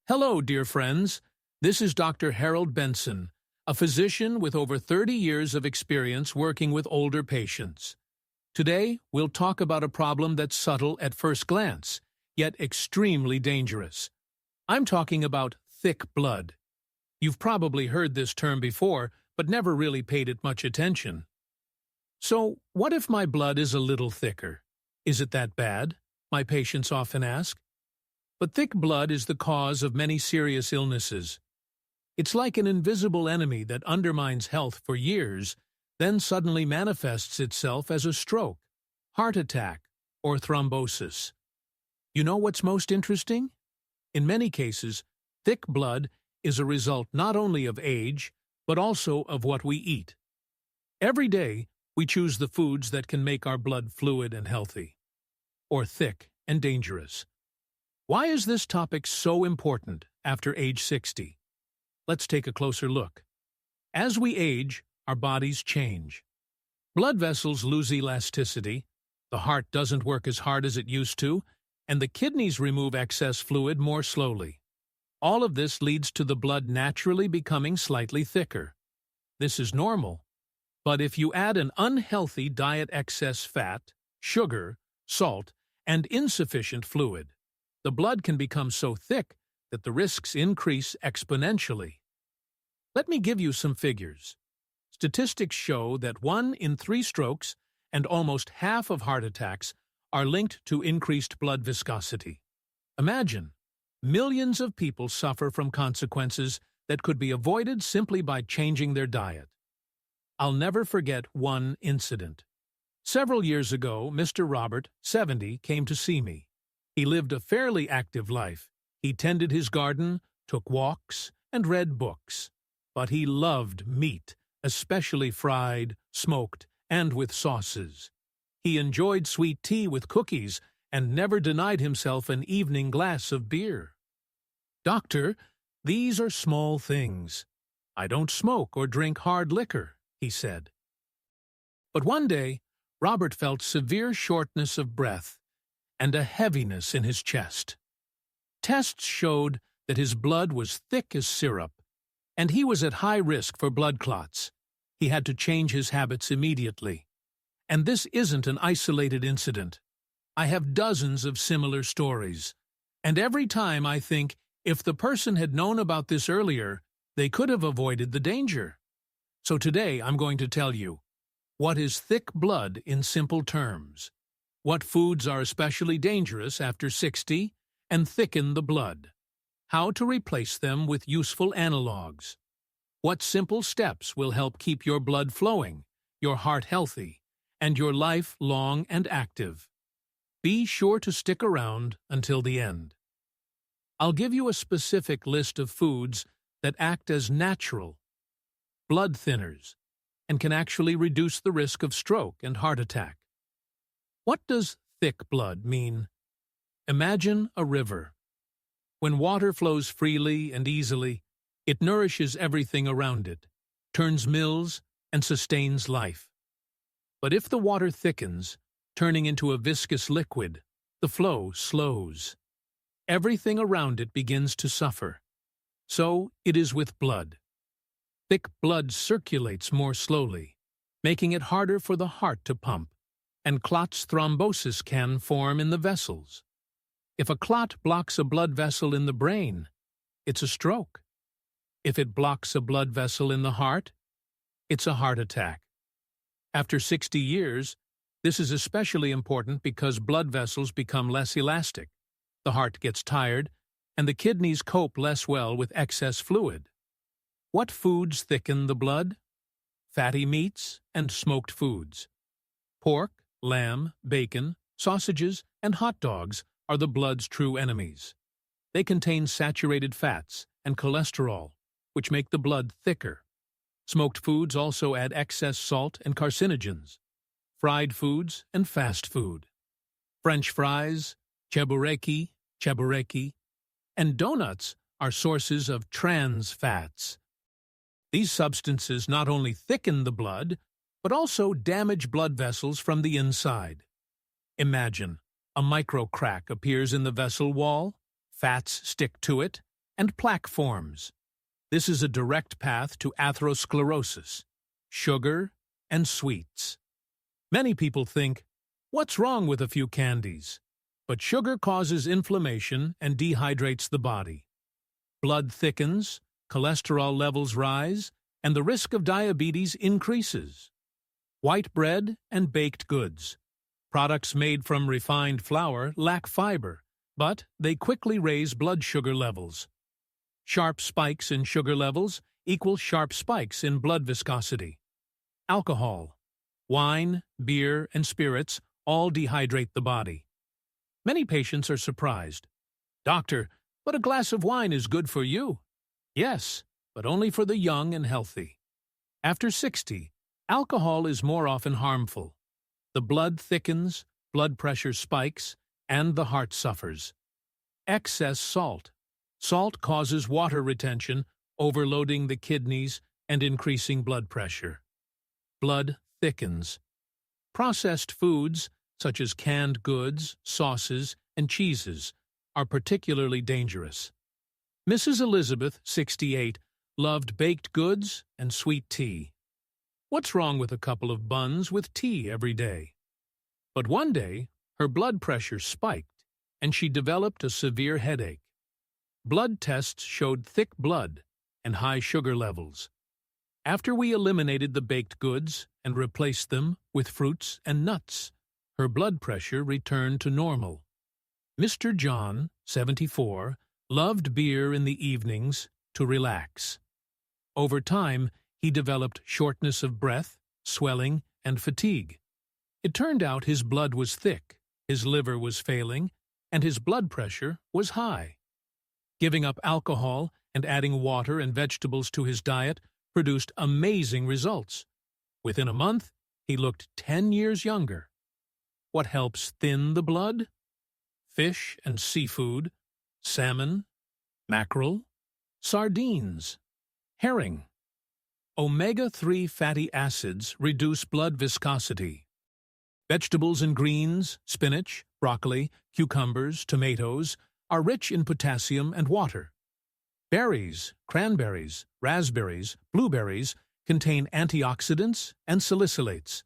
Hello, dear friends. This is Dr. Harold Benson, a physician with over 30 years of experience working with older patients. Today, we'll talk about a problem that's subtle at first glance, yet extremely dangerous. I'm talking about thick blood. You've probably heard this term before, but never really paid it much attention. So, what if my blood is a little thicker? Is it that bad? My patients often ask. But thick blood is the cause of many serious illnesses. It's like an invisible enemy that undermines health for years, then suddenly manifests itself as a stroke, heart attack, or thrombosis. You know what's most interesting? In many cases, thick blood is a result not only of age, but also of what we eat. Every day, we choose the foods that can make our blood fluid and healthy, or thick and dangerous. Why is this topic so important after age 60? Let's take a closer look. As we age, our bodies change. Blood vessels lose elasticity, the heart doesn't work as hard as it used to, and the kidneys remove excess fluid more slowly. All of this leads to the blood naturally becoming slightly thicker. This is normal. But if you add an unhealthy diet, excess fat, sugar, salt, and insufficient fluid, the blood can become so thick that the risks increase exponentially. Let me give you some figures. Statistics show that 1 in 3 strokes and almost half of heart attacks are linked to increased blood viscosity. Imagine, millions of people suffer from consequences that could be avoided simply by changing their diet. I'll never forget one incident. Several years ago, Mr. Robert, 70, came to see me. He lived a fairly active life. He tended his garden, took walks, and read books. But he loved meat, especially fried, smoked, and with sauces. He enjoyed sweet tea with cookies and never denied himself an evening glass of beer. "Doctor, these are small things. I don't smoke or drink hard liquor," he said. But one day, Robert felt severe shortness of breath and a heaviness in his chest. Tests showed that his blood was thick as syrup, and he was at high risk for blood clots. He had to change his habits immediately. And this isn't an isolated incident. I have dozens of similar stories. And every time I think, if the person had known about this earlier, they could have avoided the danger. So today I'm going to tell you, what is thick blood in simple terms? What foods are especially dangerous after 60 and thicken the blood? How to replace them with useful analogs? What simple steps will help keep your blood flowing, your heart healthy, and your life long and active? Be sure to stick around until the end. I'll give you a specific list of foods that act as natural blood thinners and can actually reduce the risk of stroke and heart attack. What does thick blood mean? Imagine a river. When water flows freely and easily, it nourishes everything around it, turns mills, and sustains life. But if the water thickens, turning into a viscous liquid, the flow slows. Everything around it begins to suffer. So it is with blood. Thick blood circulates more slowly, making it harder for the heart to pump, and clots, thrombosis can form in the vessels. If a clot blocks a blood vessel in the brain, it's a stroke. If it blocks a blood vessel in the heart, it's a heart attack. After 60 years, this is especially important because blood vessels become less elastic, the heart gets tired, and the kidneys cope less well with excess fluid. What foods thicken the blood? Fatty meats and smoked foods. Pork, lamb, bacon, sausages, and hot dogs are the blood's true enemies. They contain saturated fats and cholesterol, which make the blood thicker. Smoked foods also add excess salt and carcinogens. Fried foods and fast food. French fries, chabureki, and donuts are sources of trans fats. These substances not only thicken the blood, but also damage blood vessels from the inside. Imagine, a micro crack appears in the vessel wall, fats stick to it, and plaque forms. This is a direct path to atherosclerosis, sugar, and sweets. Many people think, what's wrong with a few candies? But sugar causes inflammation and dehydrates the body. Blood thickens, cholesterol levels rise, and the risk of diabetes increases. White bread and baked goods. Products made from refined flour lack fiber, but they quickly raise blood sugar levels. Sharp spikes in sugar levels equal sharp spikes in blood viscosity. Alcohol. Wine, beer, and spirits all dehydrate the body. Many patients are surprised. Doctor, but a glass of wine is good for you. Yes, but only for the young and healthy. After 60, alcohol is more often harmful. The blood thickens, blood pressure spikes, and the heart suffers. Excess salt. Salt causes water retention, overloading the kidneys and increasing blood pressure. Blood thickens. Processed foods, such as canned goods, sauces, and cheeses, are particularly dangerous. Mrs. Elizabeth, 68, loved baked goods and sweet tea. What's wrong with a couple of buns with tea every day? But one day, her blood pressure spiked, and she developed a severe headache. Blood tests showed thick blood and high sugar levels. After we eliminated the baked goods and replaced them with fruits and nuts, her blood pressure returned to normal. Mr. John, 74, loved beer in the evenings to relax. Over time, he developed shortness of breath, swelling, and fatigue. It turned out his blood was thick, his liver was failing, and his blood pressure was high. Giving up alcohol and adding water and vegetables to his diet produced amazing results. Within a month, he looked 10 years younger. What helps thin the blood? Fish and seafood, salmon, mackerel, sardines, herring. Omega-3 fatty acids reduce blood viscosity. Vegetables and greens, spinach, broccoli, cucumbers, tomatoes, are rich in potassium and water. Berries, cranberries, raspberries, blueberries contain antioxidants and salicylates.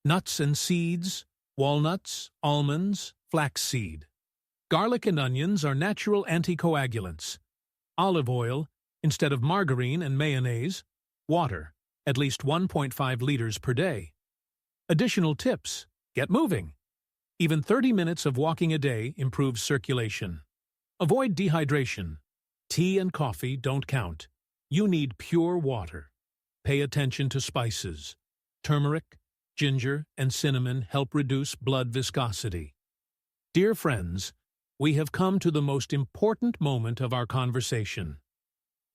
Nuts and seeds, walnuts, almonds, flaxseed. Garlic and onions are natural anticoagulants. Olive oil, instead of margarine and mayonnaise, water, at least 1.5 liters per day. Additional tips: get moving. Even 30 minutes of walking a day improves circulation. Avoid dehydration. Tea and coffee don't count. You need pure water. Pay attention to spices. Turmeric, ginger, and cinnamon help reduce blood viscosity. Dear friends, we have come to the most important moment of our conversation.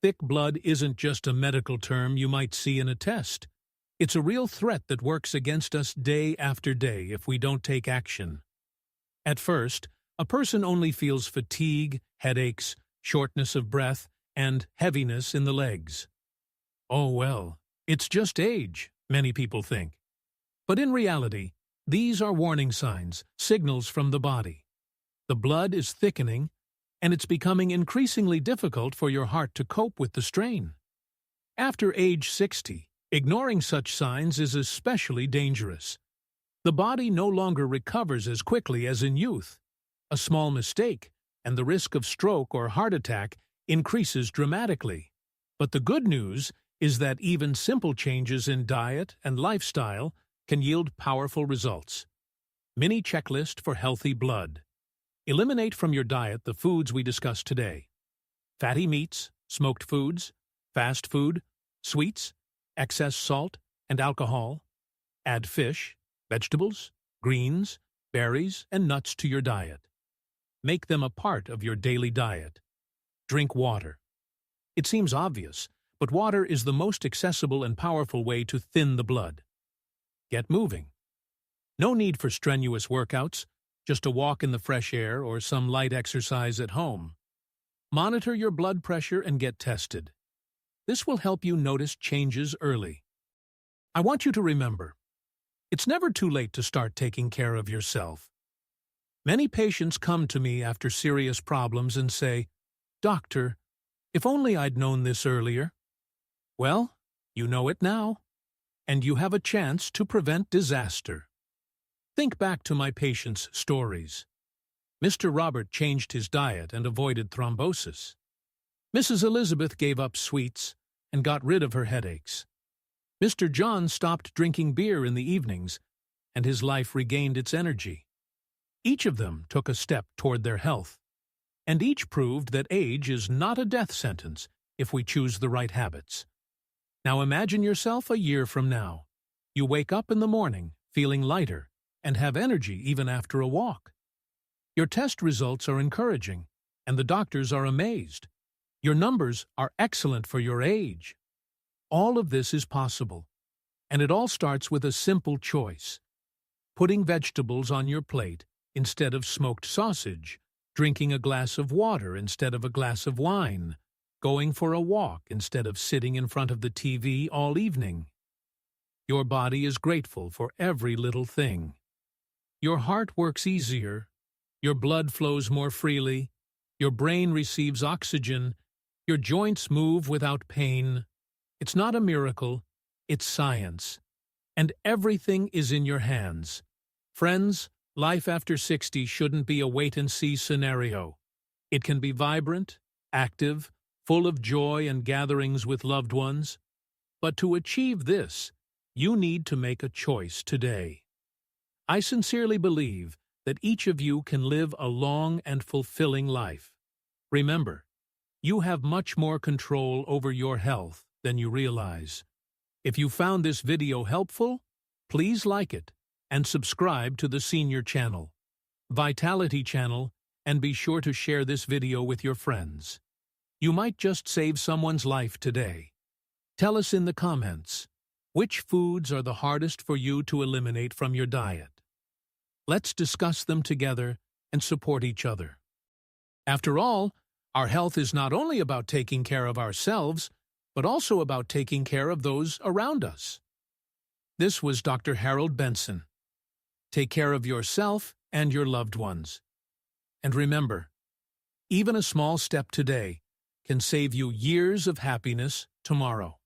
Thick blood isn't just a medical term you might see in a test. It's a real threat that works against us day after day if we don't take action. At first, a person only feels fatigue, headaches, shortness of breath, and heaviness in the legs. Oh well, it's just age, many people think. But in reality, these are warning signs, signals from the body. The blood is thickening, and it's becoming increasingly difficult for your heart to cope with the strain. After age 60, ignoring such signs is especially dangerous. The body no longer recovers as quickly as in youth. A small mistake, and the risk of stroke or heart attack increases dramatically. But the good news is that even simple changes in diet and lifestyle can yield powerful results. Mini checklist for healthy blood. Eliminate from your diet the foods we discussed today: fatty meats, smoked foods, fast food, sweets, excess salt, and alcohol. Add fish, vegetables, greens, berries, and nuts to your diet. Make them a part of your daily diet. Drink water. It seems obvious, but water is the most accessible and powerful way to thin the blood. Get moving. No need for strenuous workouts, just a walk in the fresh air or some light exercise at home. Monitor your blood pressure and get tested. This will help you notice changes early. I want you to remember, it's never too late to start taking care of yourself. Many patients come to me after serious problems and say, "Doctor, If only I'd known this earlier. Well, you know it now, and you have a chance to prevent disaster. Think back to my patients' stories. Mr. Robert changed his diet and avoided thrombosis. Mrs. Elizabeth gave up sweets and got rid of her headaches. Mr. John stopped drinking beer in the evenings, and his life regained its energy. Each of them took a step toward their health, and each proved that age is not a death sentence if we choose the right habits. Now imagine yourself a year from now. You wake up in the morning feeling lighter and have energy even after a walk. Your test results are encouraging, and the doctors are amazed. Your numbers are excellent for your age. All of this is possible, and it all starts with a simple choice: putting vegetables on your plate instead of smoked sausage, drinking a glass of water instead of a glass of wine, going for a walk instead of sitting in front of the TV all evening. Your body is grateful for every little thing. Your heart works easier, your blood flows more freely, your brain receives oxygen, your joints move without pain. It's not a miracle, it's science. And everything is in your hands. Friends, life after 60 shouldn't be a wait-and-see scenario. It can be vibrant, active, full of joy and gatherings with loved ones. But to achieve this, you need to make a choice today. I sincerely believe that each of you can live a long and fulfilling life. Remember, you have much more control over your health than you realize. If you found this video helpful, please like it and subscribe to the Senior Channel, Vitality Channel, and be sure to share this video with your friends. You might just save someone's life today. Tell us in the comments, which foods are the hardest for you to eliminate from your diet? Let's discuss them together and support each other. After all, our health is not only about taking care of ourselves, but also about taking care of those around us. This was Dr. Harold Benson. Take care of yourself and your loved ones. And remember, even a small step today can save you years of happiness tomorrow.